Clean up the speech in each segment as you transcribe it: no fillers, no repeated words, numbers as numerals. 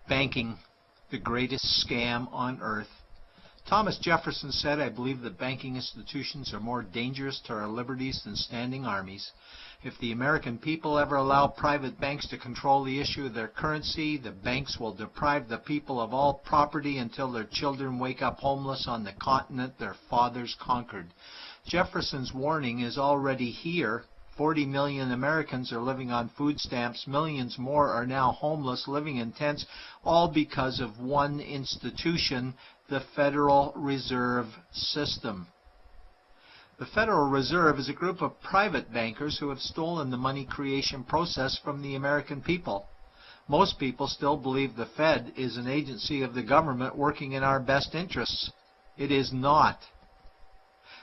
Banking, the greatest scam on earth. Thomas Jefferson said, "I believe that banking institutions are more dangerous to our liberties than standing armies. If the American people ever allow private banks to control the issue of their currency, the banks will deprive the people of all property until their children wake up homeless on the continent their fathers conquered." Jefferson's warning is already here. 40 million Americans are living on food stamps. Millions more are now homeless, living in tents, all because of one institution, the Federal Reserve System. The Federal Reserve is a group of private bankers who have stolen the money creation process from the American people. Most people still believe the Fed is an agency of the government working in our best interests. It is not.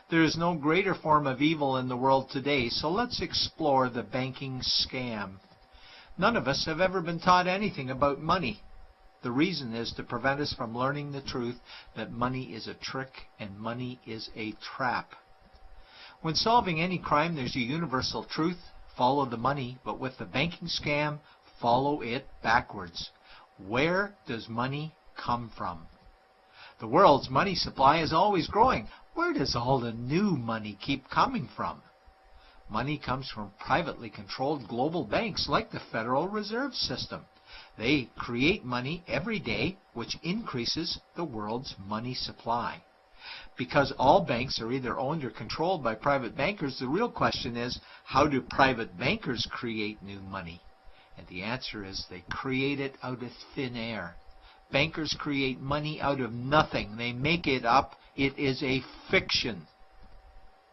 There is no greater form of evil in the world today, so let's explore the banking scam. None of us have ever been taught anything about money. The reason is to prevent us from learning the truth that money is a trick and money is a trap. When solving any crime, there's a universal truth: follow the money, but with the banking scam, follow it backwards. Where does money come from? The world's money supply is always growing. Where does all the new money keep coming from? Money comes from privately controlled global banks like the Federal Reserve System. They create money every day, which increases the world's money supply. Because all banks are either owned or controlled by private bankers, the real question is, how do private bankers create new money? And the answer is they create it out of thin air. Bankers create money out of nothing. They make it up. It is a fiction.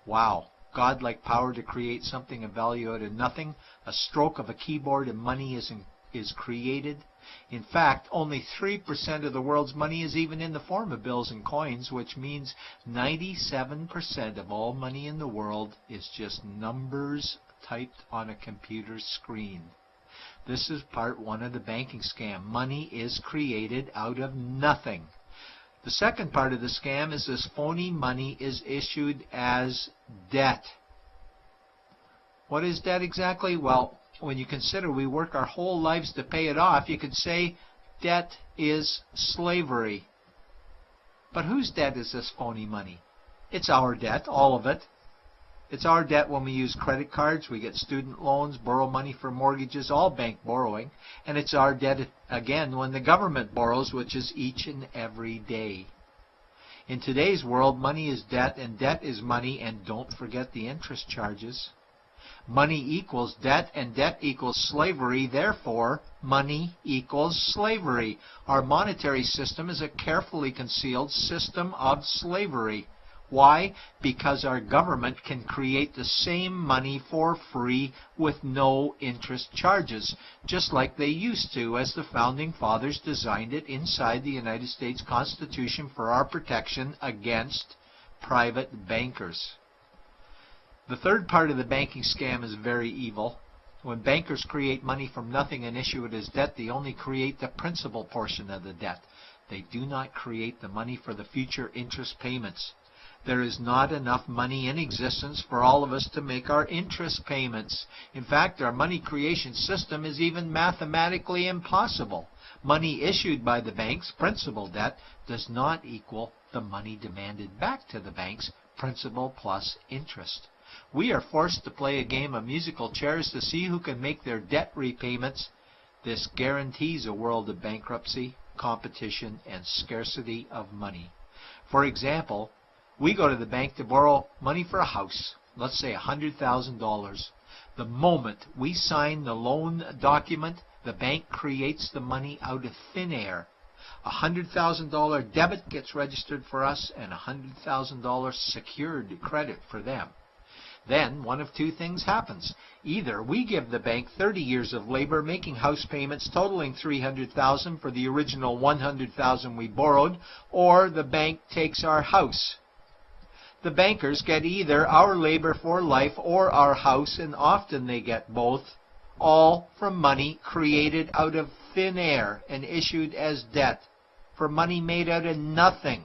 Wow. Godlike power to create something of value out of nothing. A stroke of a keyboard and money is created. In fact, only 3% of the world's money is even in the form of bills and coins, which means 97% of all money in the world is just numbers typed on a computer screen. This is part one of the banking scam. Money is created out of nothing. The second part of the scam is this phony money is issued as debt. What is debt exactly? Well, when you consider we work our whole lives to pay it off, you could say debt is slavery. But whose debt is this phony money? It's our debt, all of it. It's our debt when we use credit cards, we get student loans, borrow money for mortgages, all bank borrowing. And it's our debt again when the government borrows, which is each and every day. In today's world, money is debt and debt is money, and don't forget the interest charges. Money equals debt and debt equals slavery, therefore money equals slavery. Our monetary system is a carefully concealed system of slavery. Why? Because our government can create the same money for free with no interest charges, just like they used to as the Founding Fathers designed it inside the United States Constitution for our protection against private bankers. The third part of the banking scam is very evil. When bankers create money from nothing and issue it as debt, they only create the principal portion of the debt. They do not create the money for the future interest payments. There is not enough money in existence for all of us to make our interest payments. In fact, our money creation system is even mathematically impossible. Money issued by the banks, principal debt, does not equal the money demanded back to the banks, principal plus interest. We are forced to play a game of musical chairs to see who can make their debt repayments. This guarantees a world of bankruptcy, competition, and scarcity of money. For example, we go to the bank to borrow money for a house, let's say $100,000. The moment we sign the loan document, the bank creates the money out of thin air. A $100,000 debit gets registered for us and a $100,000 secured credit for them. Then one of two things happens. Either we give the bank 30 years of labor making house payments totaling $300,000 for the original $100,000 we borrowed, or the bank takes our house. The bankers get either our labor for life or our house, and often they get both, all from money created out of thin air and issued as debt, for money made out of nothing.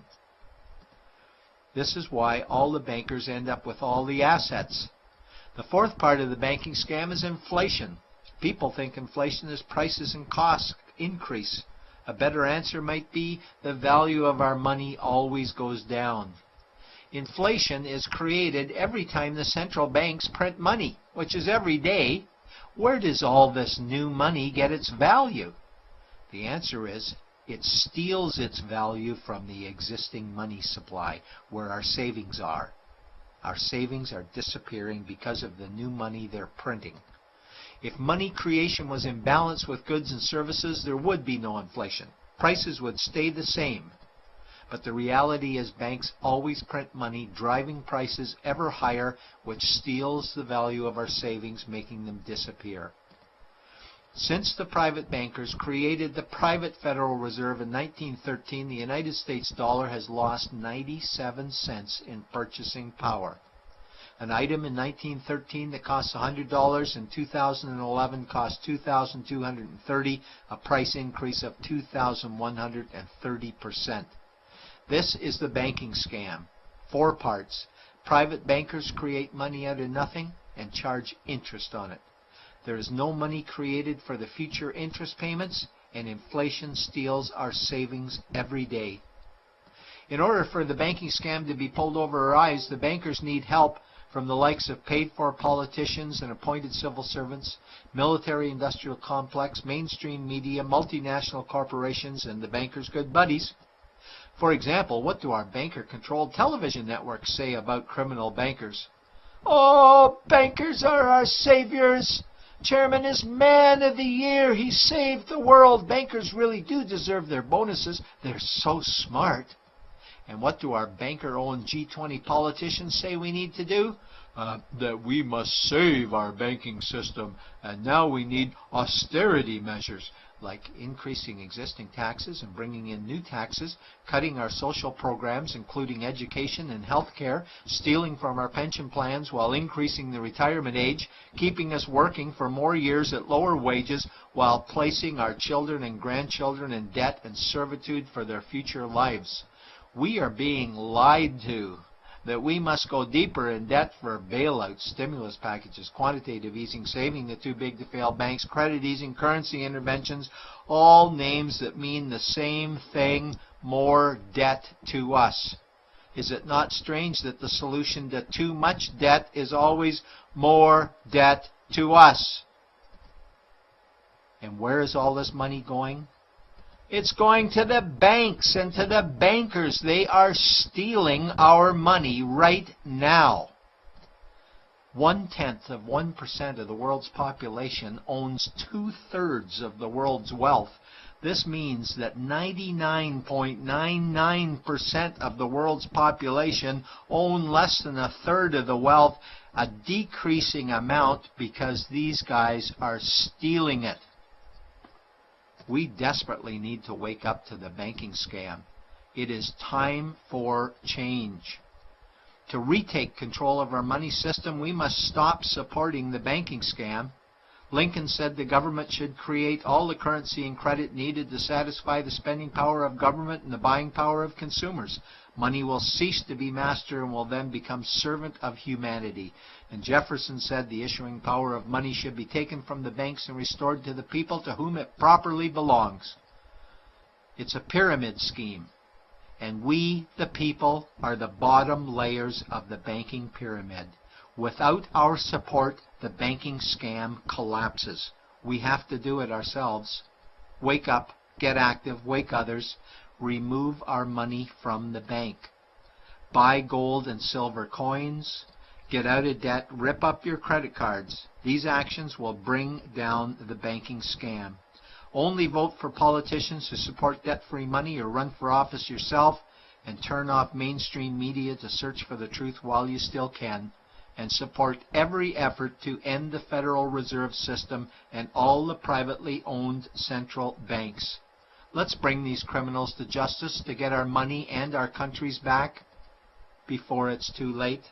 This is why all the bankers end up with all the assets. The fourth part of the banking scam is inflation. People think inflation is prices and costs increase. A better answer might be the value of our money always goes down. Inflation is created every time the central banks print money, which is every day. Where does all this new money get its value? The answer is it steals its value from the existing money supply, where our savings are. Our savings are disappearing because of the new money they're printing. If money creation was in balance with goods and services, there would be no inflation. Prices would stay the same. But the reality is banks always print money, driving prices ever higher, which steals the value of our savings, making them disappear. Since the private bankers created the private Federal Reserve in 1913, the United States dollar has lost 97 cents in purchasing power. An item in 1913 that cost $100 in 2011 cost $2,230, a price increase of 2,130%. This is the banking scam. 4 parts. Private bankers create money out of nothing and charge interest on it. There is no money created for the future interest payments, and inflation steals our savings every day. In order for the banking scam to be pulled over our eyes, the bankers need help from the likes of paid-for politicians and appointed civil servants, military-industrial complex, mainstream media, multinational corporations, and the bankers' good buddies. For example, what do our banker-controlled television networks say about criminal bankers? "Oh, bankers are our saviors. Chairman is man of the year. He saved the world. Bankers really do deserve their bonuses. They're so smart." And what do our banker-owned G20 politicians say we need to do? That we must save our banking system, and now we need austerity measures, like increasing existing taxes and bringing in new taxes, cutting our social programs, including education and health care, stealing from our pension plans while increasing the retirement age, keeping us working for more years at lower wages while placing our children and grandchildren in debt and servitude for their future lives. We are being lied to that we must go deeper in debt for bailouts, stimulus packages, quantitative easing, saving the too-big-to-fail banks, credit easing, currency interventions, all names that mean the same thing, more debt to us. Is it not strange that the solution to too much debt is always more debt to us? And where is all this money going? It's going to the banks and to the bankers. They are stealing our money right now. 0.1% of the world's population owns 2/3 of the world's wealth. This means that 99.99% of the world's population own less than 1/3 of the wealth, a decreasing amount because these guys are stealing it. We desperately need to wake up to the banking scam. It is time for change. To retake control of our money system, we must stop supporting the banking scam. Lincoln said the government should create all the currency and credit needed to satisfy the spending power of government and the buying power of consumers. Money will cease to be master and will then become servant of humanity. And Jefferson said the issuing power of money should be taken from the banks and restored to the people to whom it properly belongs. It's a pyramid scheme. And we, the people, are the bottom layers of the banking pyramid. Without our support, the banking scam collapses. We have to do it ourselves. Wake up, get active, wake others. Remove our money from the bank. Buy gold and silver coins. Get out of debt. Rip up your credit cards. These actions will bring down the banking scam. Only vote for politicians who support debt-free money, or run for office yourself, and turn off mainstream media to search for the truth while you still can, and support every effort to end the Federal Reserve System and all the privately owned central banks. Let's bring these criminals to justice to get our money and our countries back before it's too late.